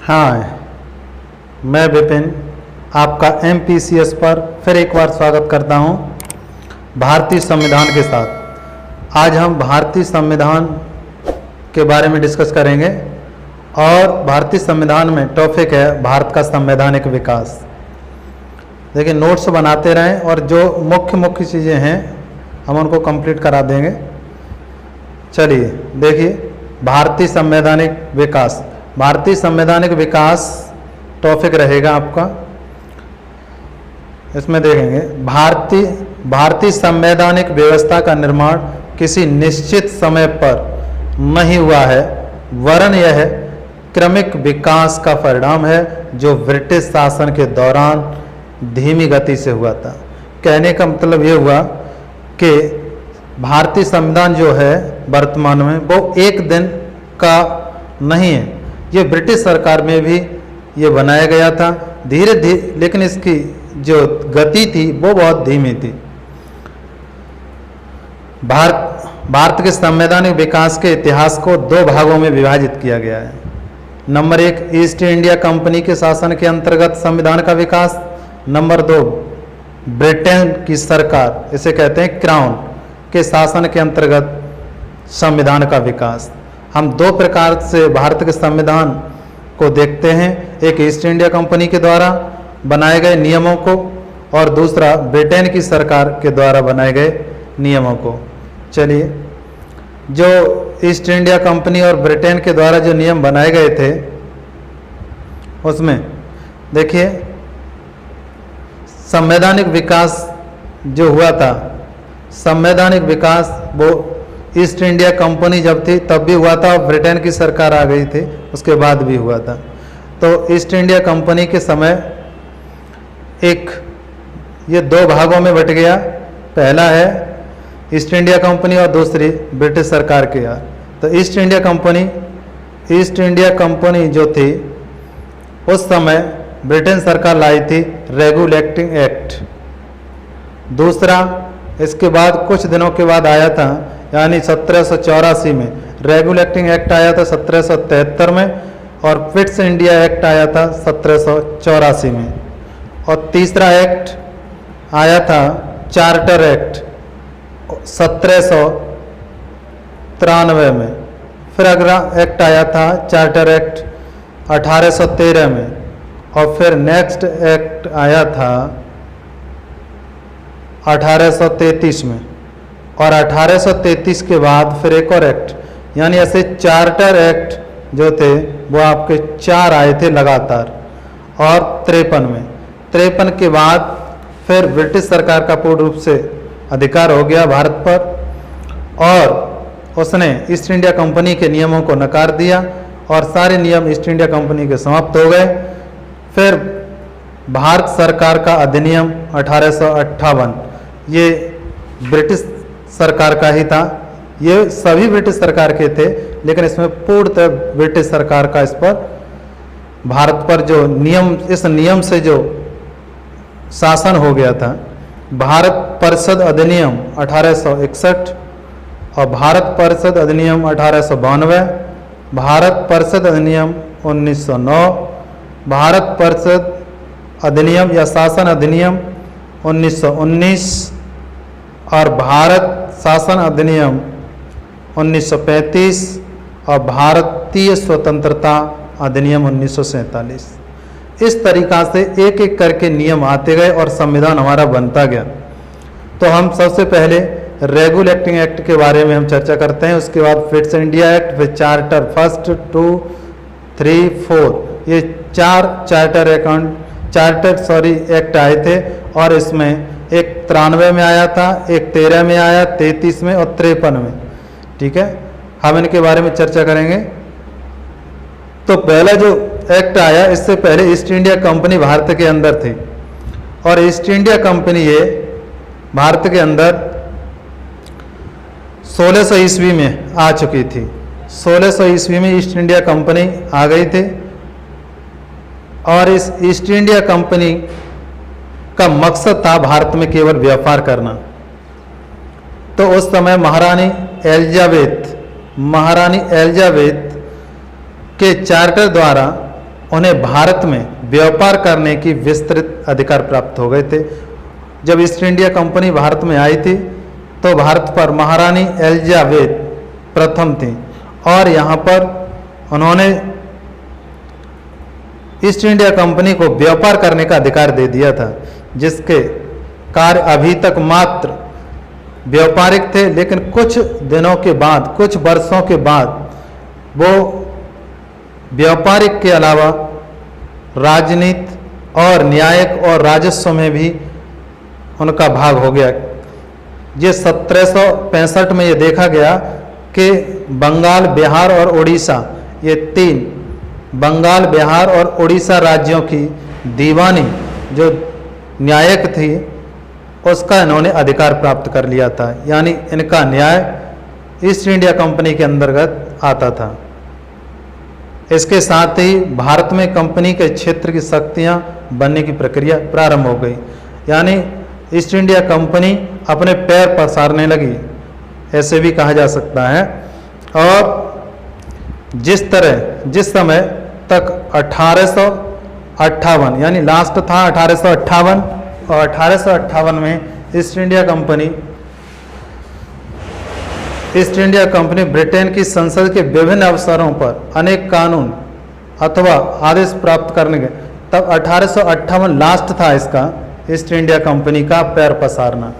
हाँ, मैं विपिन आपका MPCS पर फिर एक बार स्वागत करता हूँ भारतीय संविधान के साथ। आज हम भारतीय संविधान के बारे में डिस्कस करेंगे और भारतीय संविधान में टॉपिक है भारत का संवैधानिक विकास। देखिए, नोट्स बनाते रहें और जो मुख्य मुख्य चीज़ें हैं हम उनको कंप्लीट करा देंगे। चलिए देखिए, भारतीय संवैधानिक विकास। भारतीय संवैधानिक विकास टॉपिक रहेगा आपका। इसमें देखेंगे भारतीय संवैधानिक व्यवस्था का निर्माण किसी निश्चित समय पर नहीं हुआ है, वरन यह क्रमिक विकास का परिणाम है जो ब्रिटिश शासन के दौरान धीमी गति से हुआ था। कहने का मतलब ये हुआ कि भारतीय संविधान जो है वर्तमान में वो एक दिन का नहीं है। ये ब्रिटिश सरकार में भी ये बनाया गया था धीरे धीरे, लेकिन इसकी जो गति थी वो बहुत धीमी थी। भारत के संवैधानिक विकास के इतिहास को दो भागों में विभाजित किया गया है। नंबर 1, ईस्ट इंडिया कंपनी के शासन के अंतर्गत संविधान का विकास। नंबर 2, ब्रिटेन की सरकार, इसे कहते हैं क्राउन, के शासन के अंतर्गत संविधान का विकास। हम दो प्रकार से भारत के संविधान को देखते हैं, एक ईस्ट इंडिया कंपनी के द्वारा बनाए गए नियमों को और दूसरा ब्रिटेन की सरकार के द्वारा बनाए गए नियमों को। चलिए, जो ईस्ट इंडिया कंपनी और ब्रिटेन के द्वारा जो नियम बनाए गए थे उसमें देखिए, संवैधानिक विकास जो हुआ था, संवैधानिक विकास वो ईस्ट इंडिया कंपनी जब थी तब भी हुआ था और ब्रिटेन की सरकार आ गई थी उसके बाद भी हुआ था। तो ईस्ट इंडिया कंपनी के समय ये दो भागों में बट गया। पहला है ईस्ट इंडिया कंपनी और दूसरी ब्रिटिश सरकार के यार। तो ईस्ट इंडिया कंपनी जो थी उस समय ब्रिटेन सरकार लाई थी रेगुलेटिंग एक्ट। दूसरा, इसके बाद कुछ दिनों के बाद आया था, यानी 1784 में रेगुलेटिंग एक्ट आया था 1773 में, और फिट्स इंडिया एक्ट आया था 1784 में, और तीसरा एक्ट आया था चार्टर एक्ट 1793 में। फिर अगला एक्ट आया था चार्टर एक्ट 1813 में, और फिर नेक्स्ट एक्ट आया था 1833 में, और 1833 के बाद फिर एक और एक्ट, यानी ऐसे चार्टर एक्ट जो थे वो आपके 4 आए थे लगातार। और 53 के बाद फिर ब्रिटिश सरकार का पूर्ण रूप से अधिकार हो गया भारत पर, और उसने ईस्ट इंडिया कंपनी के नियमों को नकार दिया और सारे नियम ईस्ट इंडिया कंपनी के समाप्त हो गए। फिर भारत सरकार का अधिनियम 1858, ये ब्रिटिश सरकार का ही था। ये सभी ब्रिटिश सरकार के थे, लेकिन इसमें पूर्णतः ब्रिटिश सरकार का इस पर भारत पर जो नियम, इस नियम से जो शासन हो गया था। भारत परिषद अधिनियम 1861 और भारत परिषद अधिनियम 1892, भारत परिषद अधिनियम 1909, भारत परिषद अधिनियम या शासन अधिनियम 1919 और भारत शासन अधिनियम 1935 और भारतीय स्वतंत्रता अधिनियम 1947। इस तरीक़ा से एक एक करके नियम आते गए और संविधान हमारा बनता गया। तो हम सबसे पहले रेगुलेटिंग एक्ट के बारे में हम चर्चा करते हैं, उसके बाद फिट्स इंडिया एक्ट, फिर चार्टर 1, 2, 3, 4, ये 4 एक्ट आए थे। और इसमें एक 93 में आया था, एक 13 में आया, 33 में और 53 में। ठीक है, हम इनके बारे में चर्चा करेंगे। तो पहला जो एक्ट आया, इससे पहले ईस्ट इंडिया कंपनी भारत के अंदर थी, और ईस्ट इंडिया कंपनी ये भारत के अंदर 1600 ईस्वी में आ चुकी थी। 1600 ईस्वी में ईस्ट इंडिया कंपनी आ गई थी, और इस ईस्ट इंडिया कंपनी का मकसद था भारत में केवल व्यापार करना। तो उस समय महारानी एलिजाबेथ के चार्टर द्वारा उन्हें भारत में व्यापार करने की विस्तृत अधिकार प्राप्त हो गए थे। जब ईस्ट इंडिया कंपनी भारत में आई थी तो भारत पर महारानी एलिजाबेथ प्रथम थी और यहाँ पर उन्होंने ईस्ट इंडिया कंपनी को व्यापार करने का अधिकार दे दिया था, जिसके कार्य अभी तक मात्र व्यापारिक थे, लेकिन कुछ दिनों के बाद, कुछ वर्षों के बाद वो व्यापारिक के अलावा राजनीति और न्यायिक और राजस्व में भी उनका भाग हो गया। ये 1765 में ये देखा गया कि बंगाल, बिहार और उड़ीसा, ये तीन बंगाल, बिहार और उड़ीसा राज्यों की दीवानी जो न्यायिक थी उसका इन्होंने अधिकार प्राप्त कर लिया था, यानी इनका न्याय ईस्ट इंडिया कंपनी के अंतर्गत आता था। इसके साथ ही भारत में कंपनी के क्षेत्र की शक्तियां बनने की प्रक्रिया प्रारंभ हो गई, यानी ईस्ट इंडिया कंपनी अपने पैर पसारने लगी, ऐसे भी कहा जा सकता है। और जिस समय तक 1858 यानी लास्ट था 1858 और 1858 में ईस्ट इंडिया कंपनी ब्रिटेन की संसद के विभिन्न अवसरों पर अनेक कानून अथवा आदेश प्राप्त करने के, तब 1858 लास्ट था इसका ईस्ट इंडिया कंपनी का पैर पसारना।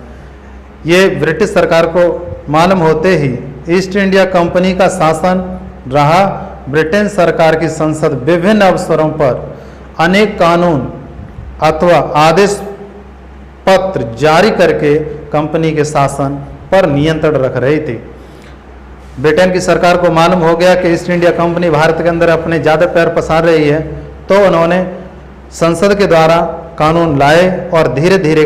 ये ब्रिटिश सरकार को मालूम होते ही ईस्ट इंडिया कंपनी का शासन रहा। ब्रिटेन सरकार की संसद विभिन्न अवसरों पर अनेक कानून अथवा आदेश पत्र जारी करके कंपनी के शासन पर नियंत्रण रख रही थी। ब्रिटेन की सरकार को मालूम हो गया कि ईस्ट इंडिया कंपनी भारत के अंदर अपने ज़्यादा पैर पसार रही है, तो उन्होंने संसद के द्वारा कानून लाए और धीरे धीरे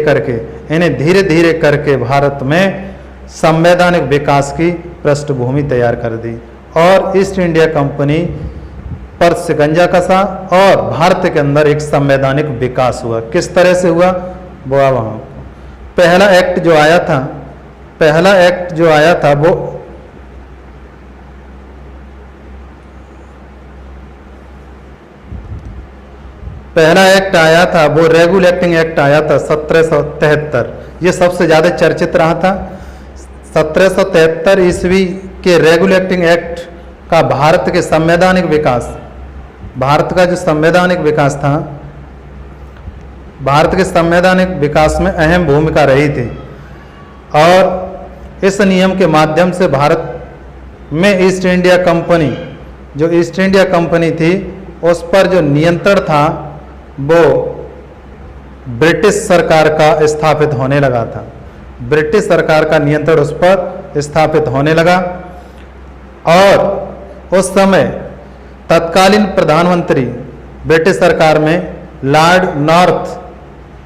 करके भारत में संवैधानिक विकास की पृष्ठभूमि तैयार कर दी और ईस्ट इंडिया कंपनी पर शिकंजा कसा और भारत के अंदर एक संवैधानिक विकास हुआ। किस तरह से हुआ वो वहाँ पहला एक्ट जो आया था वो रेगुलेटिंग एक्ट आया था 1773। ये सबसे ज़्यादा चर्चित रहा था। 1773 ईस्वी के रेगुलेटिंग एक्ट का भारत के संवैधानिक विकास, भारत का जो संवैधानिक विकास था, भारत के संवैधानिक विकास में अहम भूमिका रही थी और इस नियम के माध्यम से भारत में ईस्ट इंडिया कंपनी थी उस पर जो नियंत्रण था वो ब्रिटिश सरकार का स्थापित होने लगा था। ब्रिटिश सरकार का नियंत्रण उस पर स्थापित होने लगा और उस समय तत्कालीन प्रधानमंत्री ब्रिटिश सरकार में लॉर्ड नॉर्थ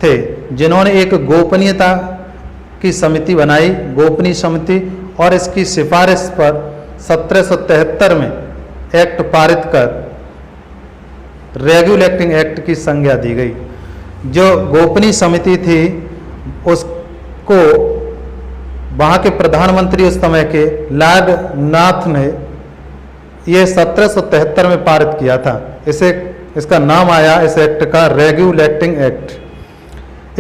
थे, जिन्होंने एक गोपनीयता की समिति बनाई, गोपनीय समिति, और इसकी सिफारिश पर 1773 में एक्ट पारित कर रेगुलेटिंग एक्ट की संज्ञा दी गई। जो गोपनीय समिति थी उसको वहाँ के प्रधानमंत्री उस समय के लॉर्ड नॉर्थ ने ये 1773 में पारित किया था। इसका नाम आया इस एक्ट का रेगुलेटिंग एक्ट।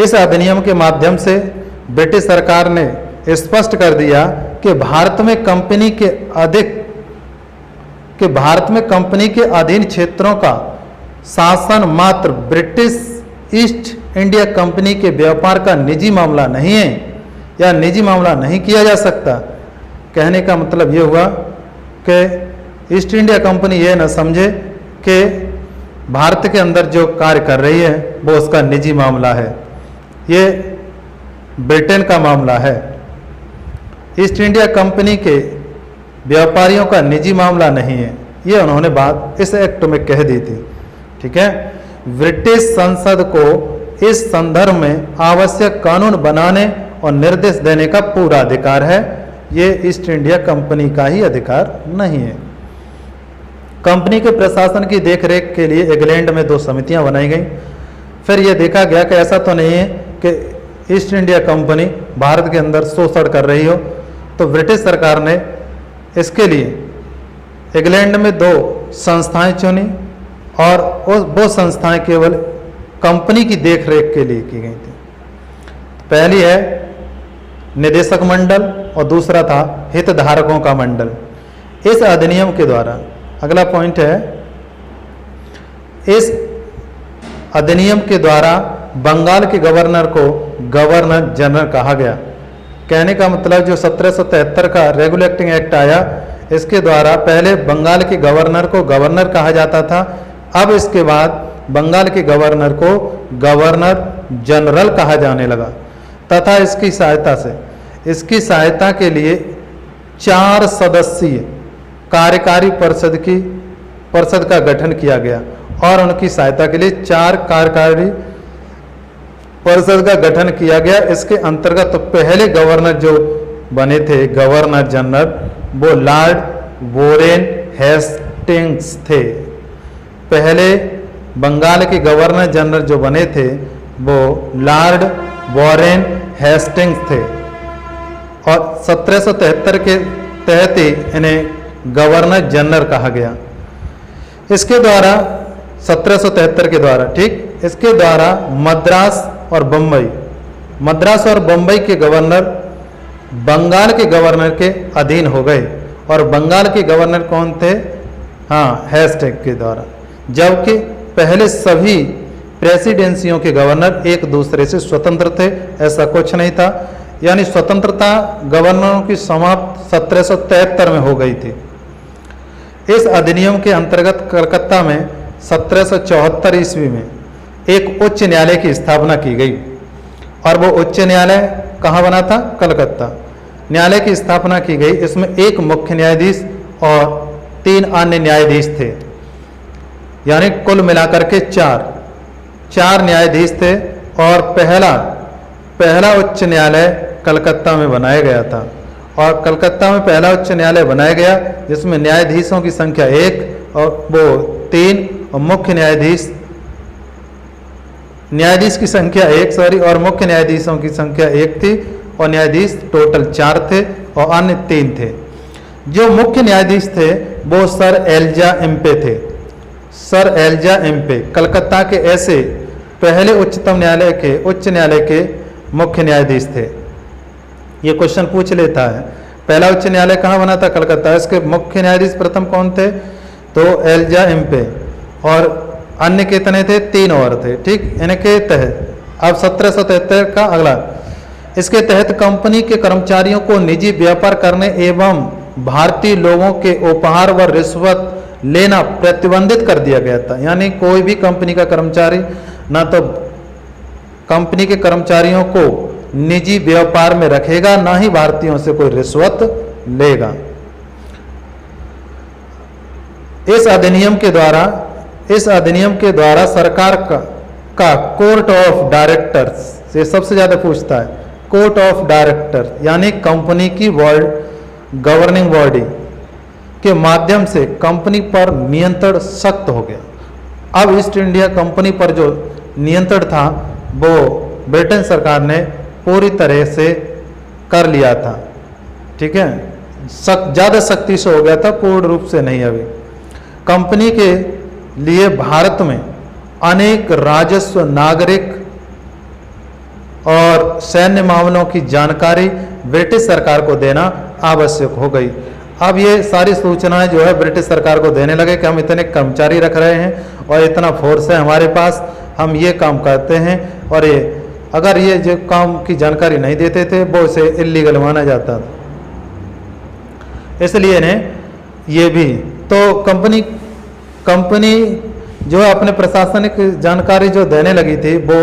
इस अधिनियम के माध्यम से ब्रिटिश सरकार ने स्पष्ट कर दिया कि भारत में कंपनी के अधीन क्षेत्रों का शासन मात्र ब्रिटिश ईस्ट इंडिया कंपनी के व्यापार का निजी मामला नहीं है या निजी मामला नहीं किया जा सकता। कहने का मतलब ये हुआ कि ईस्ट इंडिया कंपनी ये न समझे कि भारत के अंदर जो कार्य कर रही है वो उसका निजी मामला है, ये ब्रिटेन का मामला है। ईस्ट इंडिया कंपनी के व्यापारियों का निजी मामला नहीं है, ये उन्होंने बात इस एक्ट में कह दी थी। ठीक है, ब्रिटिश संसद को इस संदर्भ में आवश्यक कानून बनाने और निर्देश देने का पूरा अधिकार है, ये ईस्ट इंडिया कंपनी का ही अधिकार नहीं है। कंपनी के प्रशासन की देखरेख के लिए इंग्लैंड में 2 समितियां बनाई गई। फिर यह देखा गया कि ऐसा तो नहीं है कि ईस्ट इंडिया कंपनी भारत के अंदर शोषण कर रही हो, तो ब्रिटिश सरकार ने इसके लिए इंग्लैंड में 2 संस्थाएं चुनी। और वो संस्थाएं केवल कंपनी की देखरेख के लिए की गई थी। पहली है निदेशक मंडल और दूसरा था हितधारकों का मंडल। इस अधिनियम के द्वारा, अगला पॉइंट है, इस अधिनियम के द्वारा बंगाल के गवर्नर को गवर्नर जनरल कहा गया। कहने का मतलब जो 1773 का रेगुलेटिंग एक्ट आया, इसके द्वारा पहले बंगाल के गवर्नर को गवर्नर कहा जाता था, अब इसके बाद बंगाल के गवर्नर को गवर्नर जनरल कहा जाने लगा तथा इसकी सहायता के लिए 4 सदस्यीय कार्यकारी परिषद का गठन किया गया और उनकी सहायता के लिए 4 कार्यकारी परिषद का गठन किया गया। इसके अंतर्गत तो पहले गवर्नर जो बने थे गवर्नर जनरल, वो लॉर्ड वॉरेन हेस्टिंग्स थे। पहले बंगाल के गवर्नर जनरल जो बने थे वो लॉर्ड वॉरेन हेस्टिंग्स थे और 1773 के तहत ही इन्हें गवर्नर जनरल कहा गया। इसके द्वारा 1773 के द्वारा, ठीक, इसके द्वारा मद्रास और बम्बई के गवर्नर बंगाल के गवर्नर के अधीन हो गए। और बंगाल के गवर्नर कौन थे? हाँ, हेस्टिंग्स के द्वारा। जबकि पहले सभी प्रेसिडेंसियों के गवर्नर एक दूसरे से स्वतंत्र थे, ऐसा कुछ नहीं था। यानी स्वतंत्रता गवर्नरों की समाप्त 1773 में हो गई थी। इस अधिनियम के अंतर्गत कलकत्ता में 1774 ईस्वी में एक उच्च न्यायालय की स्थापना की गई और वो उच्च न्यायालय कहाँ बना था? कलकत्ता। न्यायालय की स्थापना की गई। इसमें एक मुख्य न्यायाधीश और 3 अन्य न्यायाधीश थे, यानी कुल मिलाकर के 4 न्यायाधीश थे। और पहला उच्च न्यायालय कलकत्ता में बनाया गया था और कलकत्ता में पहला उच्च न्यायालय बनाया गया जिसमें न्यायाधीशों की संख्या 1 और वो 3 और मुख्य न्यायाधीश की संख्या 1 और मुख्य न्यायाधीशों की संख्या 1 थी और न्यायाधीश टोटल 4 थे और अन्य 3 थे। जो मुख्य न्यायाधीश थे वो सर एलिजा एम्पे थे। सर एलिजा एम्पे कलकत्ता के ऐसे पहले उच्च न्यायालय के मुख्य न्यायाधीश थे। ये क्वेश्चन पूछ लेता है, पहला उच्च न्यायालय कहाँ बना था? कलकत्ता। इसके मुख्य न्यायाधीश प्रथम कौन थे? तो एलिजा एम्पे। और अन्य कितने थे? 3 और थे, ठीक। इनके तहत अब 1773 का अगला, इसके तहत कंपनी के कर्मचारियों को निजी व्यापार करने एवं भारतीय लोगों के उपहार व रिश्वत लेना प्रतिबंधित कर दिया गया था। यानी कोई भी कंपनी का कर्मचारी ना तो कंपनी के कर्मचारियों को निजी व्यापार में रखेगा, ना ही भारतीयों से कोई रिश्वत लेगा। इस अधिनियम के द्वारा सरकार का कोर्ट ऑफ डायरेक्टर्स, ये सबसे ज्यादा पूछता है, कोर्ट ऑफ डायरेक्टर यानी कंपनी की गवर्निंग बॉडी के माध्यम से कंपनी पर नियंत्रण सख्त हो गया। अब ईस्ट इंडिया कंपनी पर जो नियंत्रण था वो ब्रिटेन सरकार ने पूरी तरह से कर लिया था, ठीक है। ज़्यादा सख्ती से हो गया था, पूर्ण रूप से नहीं। अभी कंपनी के लिए भारत में अनेक राजस्व, नागरिक और सैन्य मामलों की जानकारी ब्रिटिश सरकार को देना आवश्यक हो गई। अब ये सारी सूचनाएं जो है ब्रिटिश सरकार को देने लगे कि हम इतने कर्मचारी रख रहे हैं और इतना फोर्स है हमारे पास, हम ये काम करते हैं। और ये अगर ये जो काम की जानकारी नहीं देते थे वो इसे इलीगल माना जाता था। इसलिए इन्हें ये भी तो कंपनी जो अपने प्रशासनिक जानकारी जो देने लगी थी वो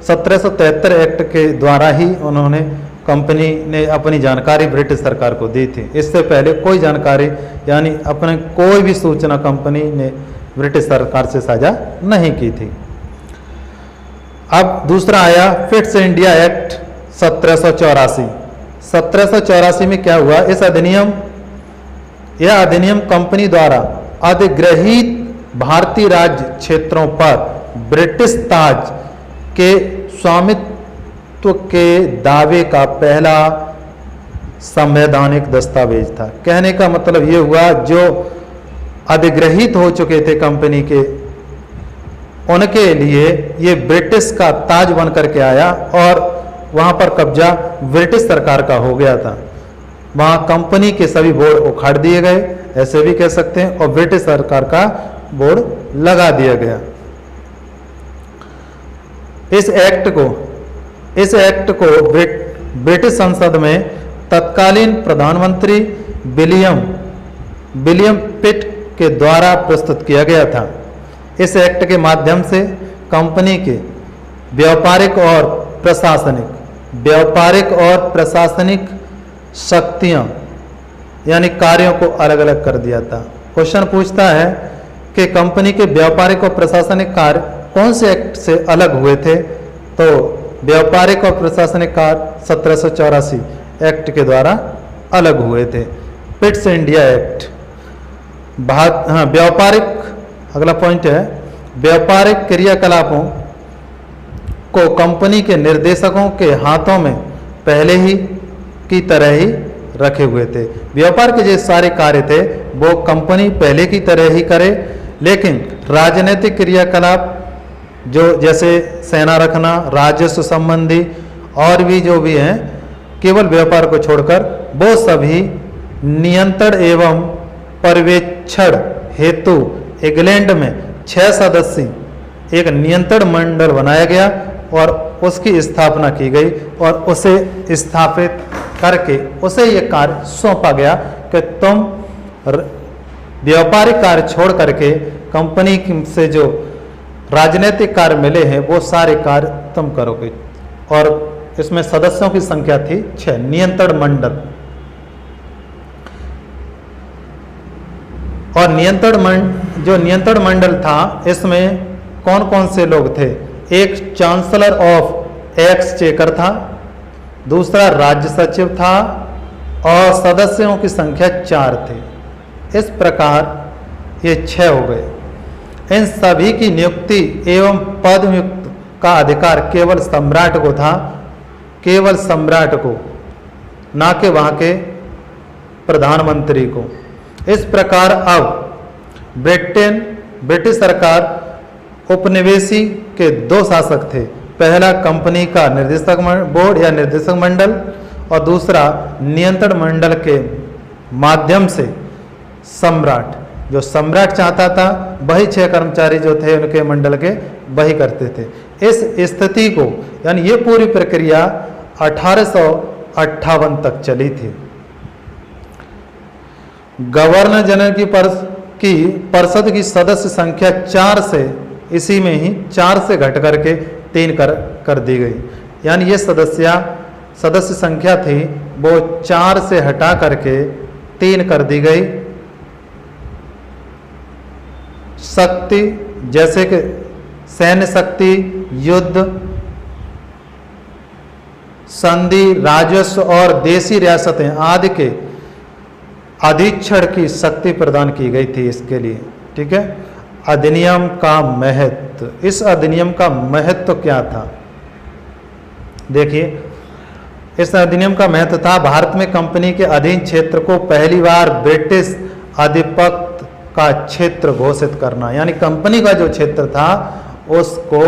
1773 एक्ट के द्वारा ही उन्होंने कंपनी ने अपनी जानकारी ब्रिटिश सरकार को दी थी। इससे पहले कोई जानकारी यानी अपने कोई भी सूचना कंपनी ने ब्रिटिश सरकार से साझा नहीं की थी। अब दूसरा आया फिट्स इंडिया एक्ट 1784। 1784 में क्या हुआ? यह अधिनियम कंपनी द्वारा अधिग्रहित भारतीय राज्य क्षेत्रों पर ब्रिटिश ताज के स्वामित्व के दावे का पहला संवैधानिक दस्तावेज था। कहने का मतलब ये हुआ जो अधिग्रहित हो चुके थे कंपनी के उनके लिए ये ब्रिटिश का ताज बन करके आया और वहाँ पर कब्जा ब्रिटिश सरकार का हो गया था। वहाँ कंपनी के सभी बोर्ड उखाड़ दिए गए, ऐसे भी कह सकते हैं, और ब्रिटिश सरकार का बोर्ड लगा दिया गया। इस एक्ट को ब्रिटिश संसद में तत्कालीन प्रधानमंत्री विलियम पिट के द्वारा प्रस्तुत किया गया था। इस एक्ट के माध्यम से कंपनी के व्यापारिक और प्रशासनिक शक्तियां यानी कार्यों को अलग अलग कर दिया था। क्वेश्चन पूछता है कि कंपनी के व्यापारिक और प्रशासनिक कार्य कौन से एक्ट से अलग हुए थे? तो व्यापारिक और प्रशासनिक कार्य 1784 एक्ट के द्वारा अलग हुए थे। पिट्स इंडिया एक्ट व्यापारिक, अगला पॉइंट है, व्यापारिक क्रियाकलापों को कंपनी के निर्देशकों के हाथों में पहले ही की तरह ही रखे हुए थे। व्यापार के जो सारे कार्य थे वो कंपनी पहले की तरह ही करे, लेकिन राजनीतिक क्रियाकलाप जो जैसे सेना रखना, राजस्व संबंधी और भी जो भी हैं, केवल व्यापार को छोड़कर वो सभी नियंत्रण एवं पर्यवेक्षण हेतु इंग्लैंड में 6 सदस्यीय एक नियंत्रण मंडल बनाया गया और उसकी स्थापना की गई और उसे स्थापित करके उसे ये कार्य सौंपा गया कि तुम व्यापारिक कार्य छोड़ करके कंपनी से जो राजनीतिक कार्य मिले हैं वो सारे कार्य तुम करोगे। और इसमें सदस्यों की संख्या थी 6। नियंत्रण मंडल, और नियंत्रण मंडल था, इसमें कौन कौन से लोग थे? एक चांसलर ऑफ एक्सचेकर था, दूसरा राज्य सचिव था और सदस्यों की संख्या 4 थे। इस प्रकार ये 6 हो गए। इन सभी की नियुक्ति एवं पदमुक्त का अधिकार केवल सम्राट को था, केवल सम्राट को, ना कि वहाँ के प्रधानमंत्री को। इस प्रकार अब ब्रिटिश सरकार उपनिवेशी के 2 शासक थे। पहला कंपनी का निर्देशक बोर्ड या निर्देशक मंडल और दूसरा नियंत्रण मंडल के माध्यम से सम्राट। जो सम्राट चाहता था वही 6 कर्मचारी जो थे उनके मंडल के वही करते थे। इस स्थिति को यानी ये पूरी प्रक्रिया 1858 तक चली थी। गवर्नर जनरल की परिषद की सदस्य संख्या 4 से इसी में ही 4 से घट करके 3 कर दी गई। यानी ये सदस्य संख्या थी वो 4 से हटा करके 3 कर दी गई। शक्ति जैसे कि सैन्य शक्ति, युद्ध, संधि, राजस्व और देशी रियासतें आदि के अधीक्षण की शक्ति प्रदान की गई थी इसके लिए। ठीक है। अधिनियम का महत्व, इस अधिनियम का महत्व क्या था? देखिए, इस अधिनियम का महत्व था भारत में कंपनी के अधीन क्षेत्र को पहली बार ब्रिटिश आधिपत्य का क्षेत्र घोषित करना। यानी कंपनी का जो क्षेत्र था उसको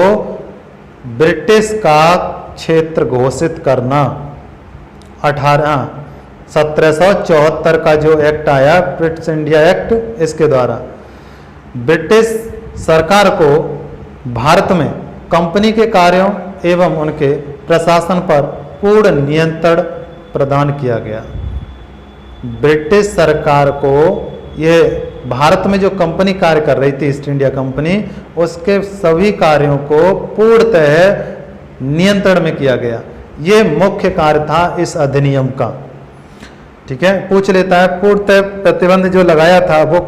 ब्रिटिश का क्षेत्र घोषित करना। 1774 का जो एक्ट आया, ब्रिटिश इंडिया एक्ट, इसके द्वारा ब्रिटिश सरकार को भारत में कंपनी के कार्यों एवं उनके प्रशासन पर पूर्ण नियंत्रण प्रदान किया गया। ब्रिटिश सरकार को ये भारत में जो कंपनी कार्य कर रही थी, ईस्ट इंडिया कंपनी, उसके सभी कार्यों को पूर्णतः नियंत्रण में किया गया। ये मुख्य कार्य था इस अधिनियम का। ठीक है। पूछ लेता है पूर्णतः प्रतिबंध जो लगाया था वो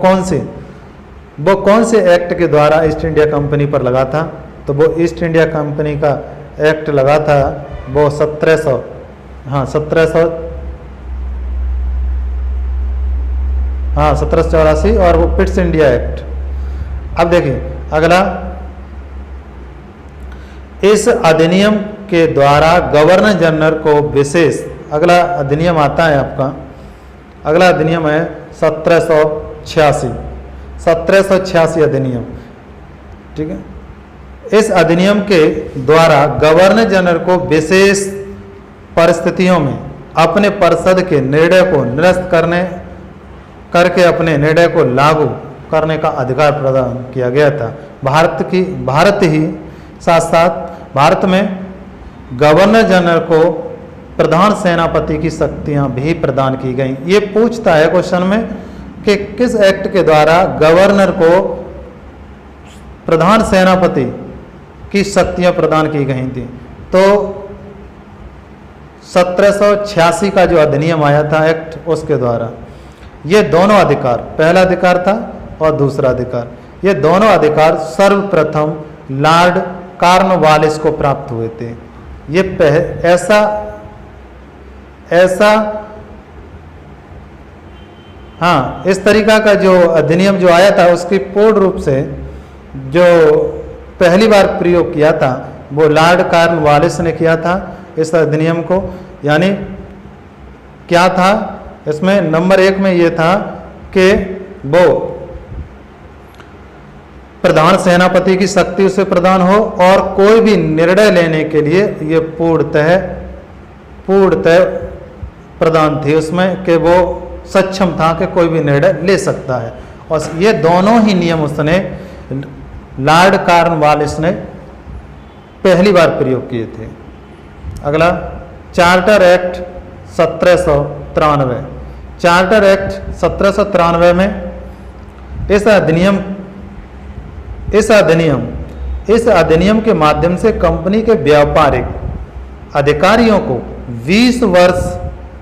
कौन से एक्ट के द्वारा ईस्ट इंडिया कंपनी पर लगा था? तो वो ईस्ट इंडिया कंपनी का एक्ट लगा था वो 1784 और वो पिट्स इंडिया एक्ट। अब देखिए अगला, इस अधिनियम के द्वारा गवर्नर जनरल को विशेष, अगला अधिनियम आता है आपका, अगला अधिनियम है 1786 अधिनियम। ठीक है। इस अधिनियम के द्वारा गवर्नर जनरल को विशेष परिस्थितियों में अपने परिषद के निर्णय को निरस्त करके अपने निर्णय को लागू करने का अधिकार प्रदान किया गया था। भारत ही साथ साथ भारत में गवर्नर जनरल को प्रधान सेनापति की शक्तियां भी प्रदान की गई। ये पूछता है क्वेश्चन में कि किस एक्ट के द्वारा गवर्नर को प्रधान सेनापति की शक्तियां प्रदान की गई थी। तो 1786 का जो अधिनियम आया था एक्ट, उसके द्वारा ये दोनों अधिकार, पहला अधिकार था और दूसरा अधिकार, ये दोनों अधिकार सर्वप्रथम लॉर्ड कॉर्नवालिस को प्राप्त हुए थे। ये इस तरीका का जो अधिनियम जो आया था उसकी पूर्ण रूप से जो पहली बार प्रयोग किया था वो लॉर्ड कॉर्नवालिस ने किया था इस अधिनियम को। यानी क्या था इसमें, नंबर 1 में ये था कि वो प्रधान सेनापति की शक्ति उसे प्रदान हो और कोई भी निर्णय लेने के लिए ये पूर्णतः प्रदान थी उसमें कि वो सक्षम था कि कोई भी निर्णय ले सकता है। और ये दोनों ही नियम उसने लॉर्ड कॉर्नवालिस ने पहली बार प्रयोग किए थे। अगला चार्टर एक्ट 1793। चार्टर एक्ट 1793 में इस अधिनियम के माध्यम से कंपनी के व्यापारिक अधिकारियों को 20 वर्ष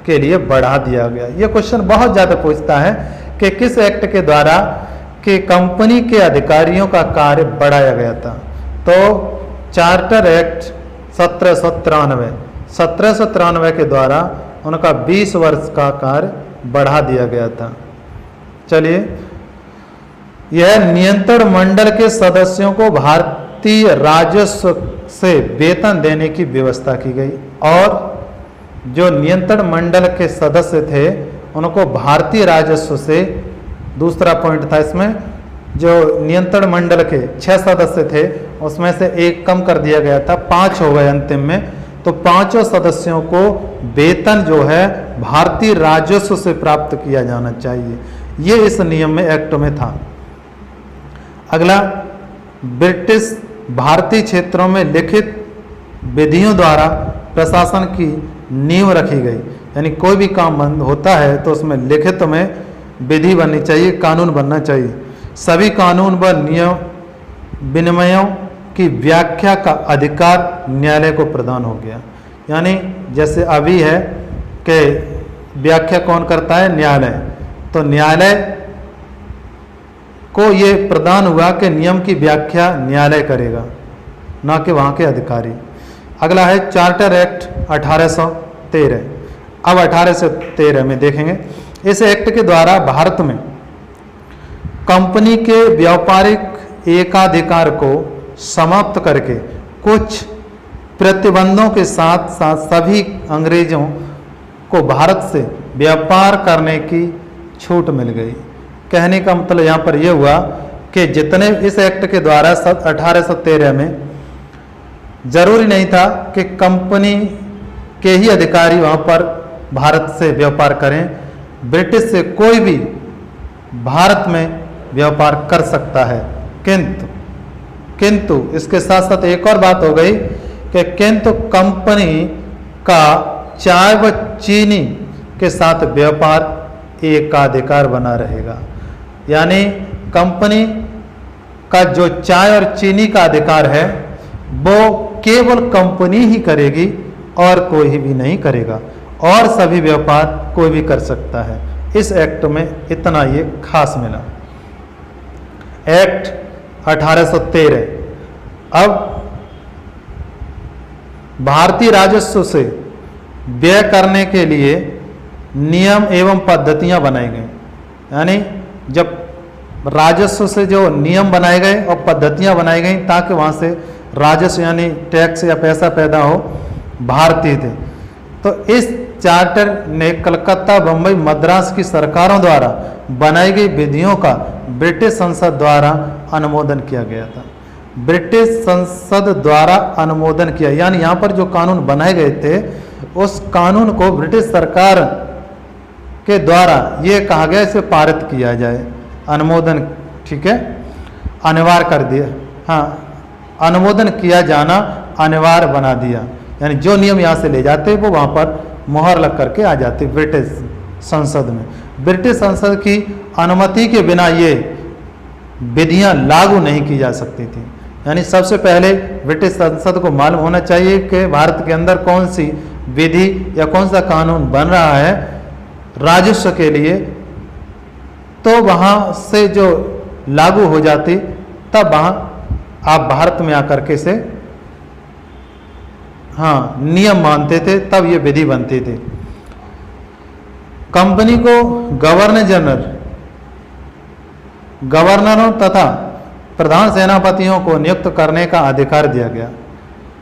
के लिए बढ़ा दिया गया। यह क्वेश्चन बहुत ज्यादा पूछता है कि किस एक्ट के द्वारा कि कंपनी के अधिकारियों का कार्य बढ़ाया गया था। तो चार्टर एक्ट 1793 के द्वारा उनका 20 वर्ष का कार्य बढ़ा दिया गया था। चलिए, यह नियंत्रण मंडल के सदस्यों को भारतीय राजस्व से वेतन देने की व्यवस्था की गई और जो नियंत्रण मंडल के सदस्य थे उनको भारतीय राजस्व से, दूसरा पॉइंट था इसमें, जो नियंत्रण मंडल के 6 सदस्य थे उसमें से 1 कम कर दिया गया था, 5 हो गए अंतिम में। तो 5 सदस्यों को वेतन जो है भारतीय राजस्व से प्राप्त किया जाना चाहिए। ये इस नियम में, एक्ट में था। अगला, ब्रिटिश भारतीय क्षेत्रों में लिखित विधियों द्वारा प्रशासन की नींव रखी गई। यानी कोई भी काम बंद होता है तो उसमें लिखित में विधि बननी चाहिए, कानून बनना चाहिए। सभी कानून व नियम विनिमयों की व्याख्या का अधिकार न्यायालय को प्रदान हो गया। यानी जैसे अभी है कि व्याख्या कौन करता है? न्यायालय। तो न्यायालय को ये प्रदान हुआ कि नियम की व्याख्या न्यायालय करेगा, ना कि वहाँ के अधिकारी। अगला है चार्टर एक्ट 1813। अब 1813 में देखेंगे, इस एक्ट के द्वारा भारत में कंपनी के व्यापारिक एकाधिकार को समाप्त करके कुछ प्रतिबंधों के साथ साथ सभी अंग्रेजों को भारत से व्यापार करने की छूट मिल गई। कहने का मतलब यहाँ पर यह हुआ कि जितने इस एक्ट के द्वारा 1813 में जरूरी नहीं था कि कंपनी के ही अधिकारी वहाँ पर भारत से व्यापार करें। ब्रिटिश से कोई भी भारत में व्यापार कर सकता है। किंतु इसके साथ साथ एक और बात हो गई कि किंतु कंपनी का चाय व चीनी के साथ व्यापार एकाधिकार बना रहेगा। यानी कंपनी का जो चाय और चीनी का अधिकार है वो केवल कंपनी ही करेगी और कोई भी नहीं करेगा, और सभी व्यापार कोई भी कर सकता है। इस एक्ट में इतना ये खास मिला। एक्ट 1813। अब भारतीय राजस्व से व्यय करने के लिए नियम एवं पद्धतियां बनाई गई। यानी जब राजस्व से जो नियम बनाए गए और पद्धतियां बनाई गई ताकि वहां से राजस्व यानी टैक्स या पैसा पैदा हो, भारतीय थे। तो इस चार्टर ने कलकत्ता, बंबई, मद्रास की सरकारों द्वारा बनाई गई विधियों का ब्रिटिश संसद द्वारा अनुमोदन किया गया था। ब्रिटिश संसद द्वारा अनुमोदन किया। यानी यहाँ पर जो कानून बनाए गए थे उस कानून को ब्रिटिश सरकार के द्वारा ये कहा गया इसे पारित किया जाए, अनुमोदन, ठीक है, अनिवार्य कर दिया। हाँ, अनुमोदन किया जाना अनिवार्य बना दिया। यानी जो नियम यहाँ से ले जाते वो वहाँ पर मुहर लग करके आ जाते ब्रिटिश संसद में। ब्रिटिश संसद की अनुमति के बिना ये विधियाँ लागू नहीं की जा सकती थी। यानी सबसे पहले ब्रिटिश संसद को मालूम होना चाहिए कि भारत के अंदर कौन सी विधि या कौन सा कानून बन रहा है राजस्व के लिए, तो वहाँ से जो लागू हो जाती तब वहाँ आप भारत में आकर के से हाँ नियम मानते थे, तब ये विधि बनती थी। कंपनी को गवर्नरों तथा प्रधान सेनापतियों को नियुक्त करने का अधिकार दिया गया।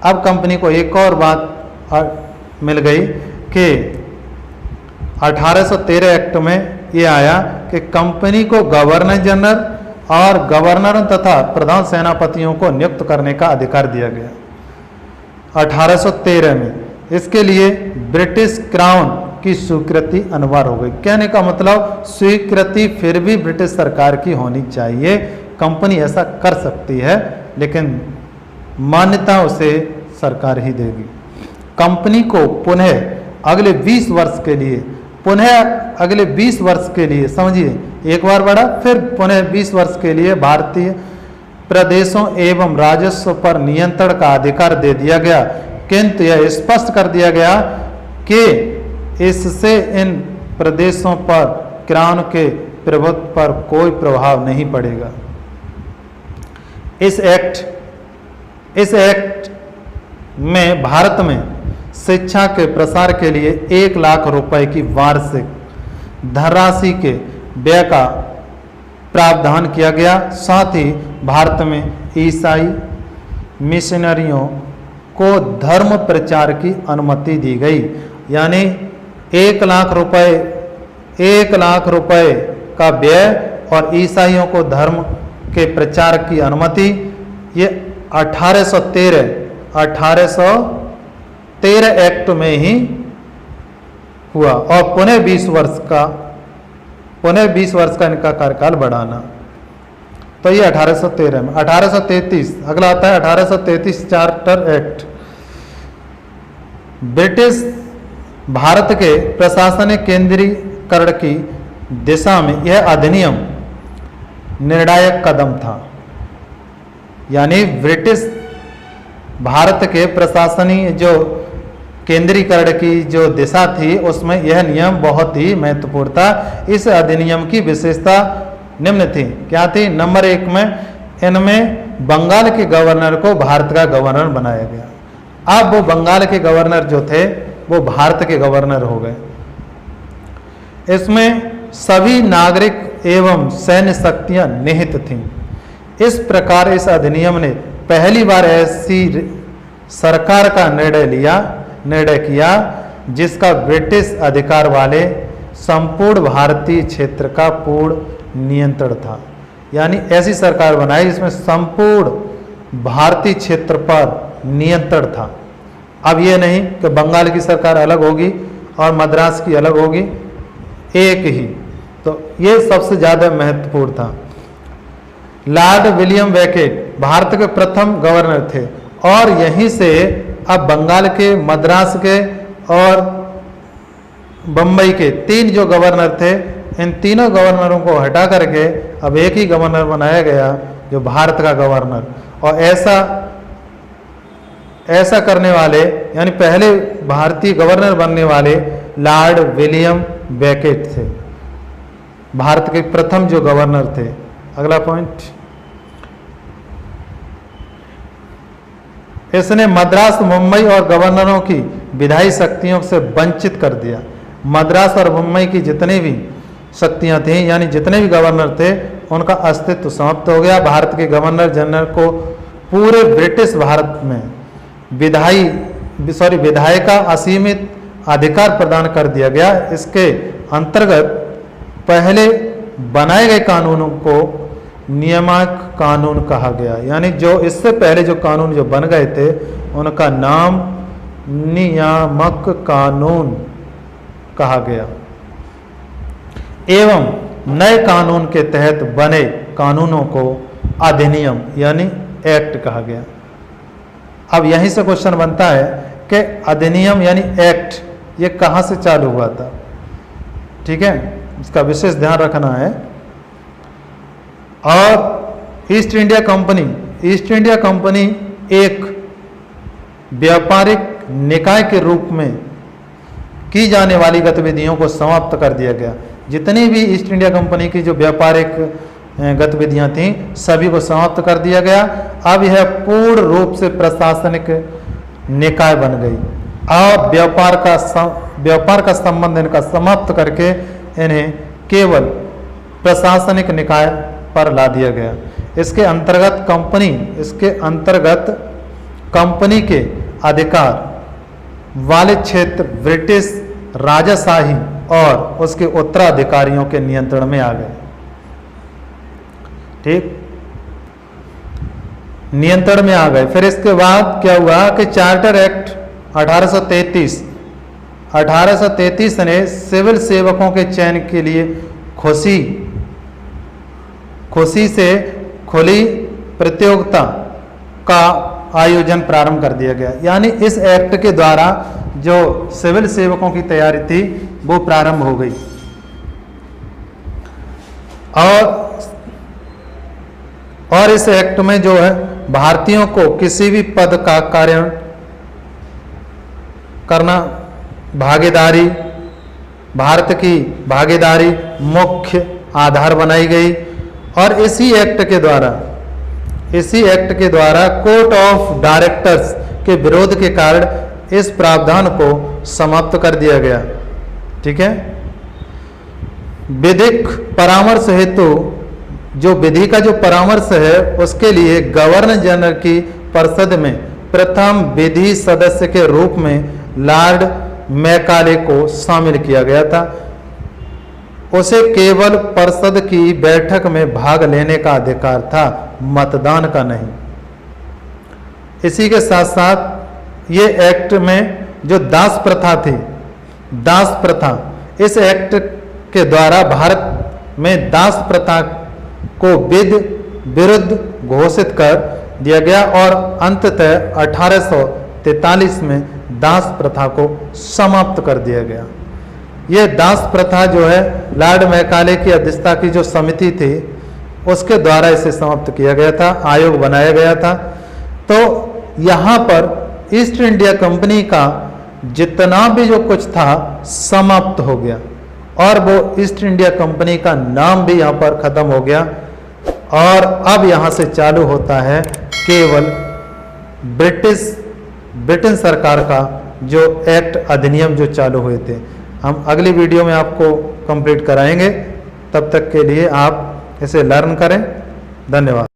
अब कंपनी को एक और बात मिल गई कि 1813 एक्ट में ये आया कि कंपनी को गवर्नर जनरल और गवर्नरों तथा प्रधान सेनापतियों को नियुक्त करने का अधिकार दिया गया 1813 में। इसके लिए ब्रिटिश क्राउन की स्वीकृति अनिवार्य हो गई। कहने का मतलब स्वीकृति फिर भी ब्रिटिश सरकार की होनी चाहिए। कंपनी ऐसा कर सकती है लेकिन मान्यता उसे सरकार ही देगी। कंपनी को पुनः अगले 20 वर्ष के लिए समझिए, एक बार बढ़ा फिर पुनः 20 वर्ष के लिए भारतीय प्रदेशों एवं राजस्व पर नियंत्रण का अधिकार दे दिया गया, किंतु यह स्पष्ट कर दिया गया कि इससे इन प्रदेशों पर क्राउन के प्रभुत्व पर कोई प्रभाव नहीं पड़ेगा। इस एक्ट में भारत में शिक्षा के प्रसार के लिए 1 लाख रुपए की वार्षिक धनराशि के व्यय का प्रावधान किया गया। साथ ही भारत में ईसाई मिशनरियों को धर्म प्रचार की अनुमति दी गई। यानी 1 लाख रुपए का व्यय और ईसाइयों को धर्म के प्रचार की अनुमति, ये 1813 एक्ट में ही हुआ। और पुनः 20 वर्ष का इनका कार्यकाल बढ़ाना, तो ये 1813 में। 1833 अगला आता है 1833 चार्टर एक्ट। ब्रिटिश भारत के प्रशासनिक केंद्रीकरण की दिशा में यह अधिनियम निर्णायक कदम था। यानी ब्रिटिश भारत के प्रशासनिक जो केंद्रीकरण की जो दिशा थी उसमें यह नियम बहुत ही महत्वपूर्ण था। इस अधिनियम की विशेषता निम्न थी। क्या थी? नंबर 1 में इनमें बंगाल के गवर्नर को भारत का गवर्नर बनाया गया। अब वो बंगाल के गवर्नर जो थे वो भारत के गवर्नर हो गए। इसमें सभी नागरिक एवं सैन्य शक्तियां निहित थीं। इस प्रकार इस अधिनियम ने पहली बार ऐसी सरकार का निर्णय किया जिसका ब्रिटिश अधिकार वाले संपूर्ण भारतीय क्षेत्र का पूर्ण नियंत्रण था। यानी ऐसी सरकार बनाई जिसमें संपूर्ण भारतीय क्षेत्र पर नियंत्रण था। अब ये नहीं कि बंगाल की सरकार अलग होगी और मद्रास की अलग होगी, एक ही। तो ये सबसे ज़्यादा महत्वपूर्ण था। लॉर्ड विलियम बेकेट भारत के प्रथम गवर्नर थे और यहीं से अब बंगाल के, मद्रास के और बम्बई के 3 जो गवर्नर थे, इन तीनों गवर्नरों को हटा करके अब एक ही गवर्नर बनाया गया जो भारत का गवर्नर। और ऐसा करने वाले यानी पहले भारतीय गवर्नर बनने वाले लॉर्ड विलियम बेकेट थे, भारत के प्रथम जो गवर्नर थे। अगला पॉइंट, इसने मद्रास, मुंबई और गवर्नरों की विधायी शक्तियों से वंचित कर दिया। मद्रास और मुंबई की जितनी भी शक्तियां थीं यानी जितने भी गवर्नर थे उनका अस्तित्व समाप्त हो गया। भारत के गवर्नर जनरल को पूरे ब्रिटिश भारत में विधायी का असीमित अधिकार प्रदान कर दिया गया। इसके अंतर्गत पहले बनाए गए कानूनों को नियामक कानून कहा गया। यानी जो इससे पहले जो कानून जो बन गए थे उनका नाम नियामक कानून कहा गया। एवं नए कानून के तहत बने कानूनों को अधिनियम यानी एक्ट कहा गया। अब यहीं से क्वेश्चन बनता है कि अधिनियम यानी एक्ट ये कहाँ से चालू हुआ था। ठीक है, इसका विशेष ध्यान रखना है। और ईस्ट इंडिया कंपनी एक व्यापारिक निकाय के रूप में की जाने वाली गतिविधियों को समाप्त कर दिया गया। जितनी भी ईस्ट इंडिया कंपनी की जो व्यापारिक गतिविधियां थीं सभी को समाप्त कर दिया गया। अब यह पूर्ण रूप से प्रशासनिक निकाय बन गई और व्यापार का संबंध इनका समाप्त करके इन्हें केवल प्रशासनिक निकाय पर ला दिया गया। इसके अंतर्गत कंपनी के अधिकार वाले क्षेत्र ब्रिटिश राजशाही और उसके उत्तराधिकारियों के नियंत्रण में आ गए। ठीक, नियंत्रण में आ गए। फिर इसके बाद क्या हुआ कि चार्टर एक्ट 1833 ने सिविल सेवकों के चयन के लिए खुशी से खुली प्रतियोगिता का आयोजन प्रारंभ कर दिया गया। यानी इस एक्ट के द्वारा जो सिविल सेवकों की तैयारी थी वो प्रारंभ हो गई। और इस एक्ट में जो है भारतीयों को किसी भी पद का कार्य करना भारत की भागीदारी मुख्य आधार बनाई गई। और इसी एक्ट के द्वारा कोर्ट ऑफ डायरेक्टर्स के विरोध के कारण इस प्रावधान को समाप्त कर दिया गया। ठीक है, विधिक परामर्श हेतु जो विधि का जो परामर्श है उसके लिए गवर्नर जनरल की परिषद में प्रथम विधि सदस्य के रूप में लॉर्ड मैकाले को शामिल किया गया था। उसे केवल परिषद की बैठक में भाग लेने का अधिकार था, मतदान का नहीं। इसी के साथ साथ ये एक्ट में जो दास प्रथा थी, दास प्रथा, इस एक्ट के द्वारा भारत में दास प्रथा को विरुद्ध घोषित कर दिया गया और अंततः 1843 में दास प्रथा को समाप्त कर दिया गया। ये दास प्रथा जो है लॉर्ड मैकाले की अध्यक्षता की जो समिति थी उसके द्वारा इसे समाप्त किया गया था, आयोग बनाया गया था। तो यहाँ पर ईस्ट इंडिया कंपनी का जितना भी जो कुछ था समाप्त हो गया और वो ईस्ट इंडिया कंपनी का नाम भी यहाँ पर खत्म हो गया। और अब यहाँ से चालू होता है केवल ब्रिटेन सरकार का जो एक्ट अधिनियम जो चालू हुए थे। हम अगली वीडियो में आपको कंप्लीट कराएंगे। तब तक के लिए आप इसे लर्न करें। धन्यवाद।